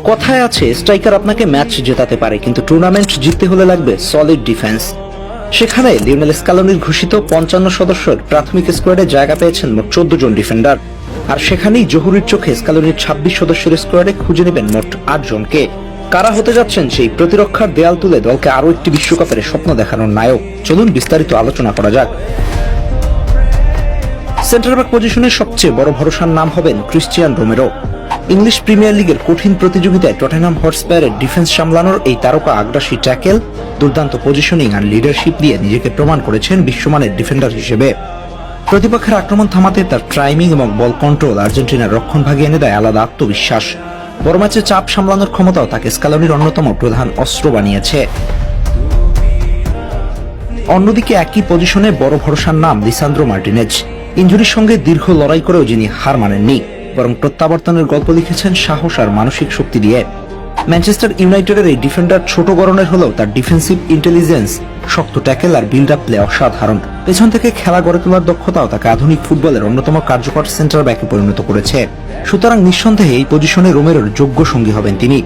কথায় আছে স্ট্রাইকার আপনাকে ম্যাচ জেতাতে পারে, কিন্তু টুর্নামেন্ট জিততে হলে লাগবে সলিড ডিফেন্স। সেখানে লিওনেল স্ক্যালোনির ঘোষিত 55 সদস্যের প্রাথমিক স্কোয়াডে জায়গা পেয়েছেন মোট 14 জন ডিফেন্ডার। আর সেখানেই জহুরির চোখে স্ক্যালোনির 26 সদস্যের স্কোয়াডে খুঁজে নেবেন মোট 8 জনকে। কারা হতে যাচ্ছেন সেই প্রতিরক্ষার দেয়াল তুলে দলকে আরও একটি বিশ্বকাপের স্বপ্ন দেখানোর নায়ক? চলুন বিস্তারিত আলোচনা করা যাক। সেন্টার ব্যাক পজিশনে সবচেয়ে বড় ভরসার নাম হবেন ক্রিস্টিয়ান রোমেরো। ইংলিশ প্রিমিয়ার লিগের কঠিন প্রতিযোগিতায় টটেনহাম হটস্পায়ারের ডিফেন্স সামলানোর এই তারকা আগ্রাসী ট্যাকেল, দুর্দান্ত পজিশনিং আর লিডারশিপ দিয়ে নিজেকে প্রমাণ করেছেন বিশ্বমানের ডিফেন্ডার হিসেবে। প্রতিপক্ষের আক্রমণ থামাতে তার টাইমিং এবং বল কন্ট্রোল আর্জেন্টিনার রক্ষণভাগে এনে দেয় আলাদা আত্মবিশ্বাস। বড় ম্যাচে চাপ সামলানোর ক্ষমতাও তাকে স্ক্যালোনির অন্যতম প্রধান অস্ত্র বানিয়েছে। অন্যদিকে একই পজিশনে বড় ভরসার নাম লিসান্দ্রো মার্টিনেজ। ইনজুরির সঙ্গে দীর্ঘ লড়াই করেও যিনি হার মানেননি, বরং প্রত্যাবর্তনের গল্প লিখেছেন সাহস আর মানসিক শক্তি দিয়ে। ম্যানচেস্টার ইউনাইটেডের এই ডিফেন্ডার ছোট গড়নের হলেও তার ডিফেন্সিভ ইন্টেলিজেন্স, শক্ত ট্যাকেল আর বিল্ড আপ প্লে অসাধারণ। পেছন থেকে খেলা গড়ে তোলার দক্ষতাও তাকে আধুনিক ফুটবলের অন্যতম কার্যকর সেন্টার ব্যাকে পরিণত করেছে। সুতরাং নিঃসন্দেহে এই পজিশনে রোমেরোর যোগ্য সঙ্গী হবেন তিনি।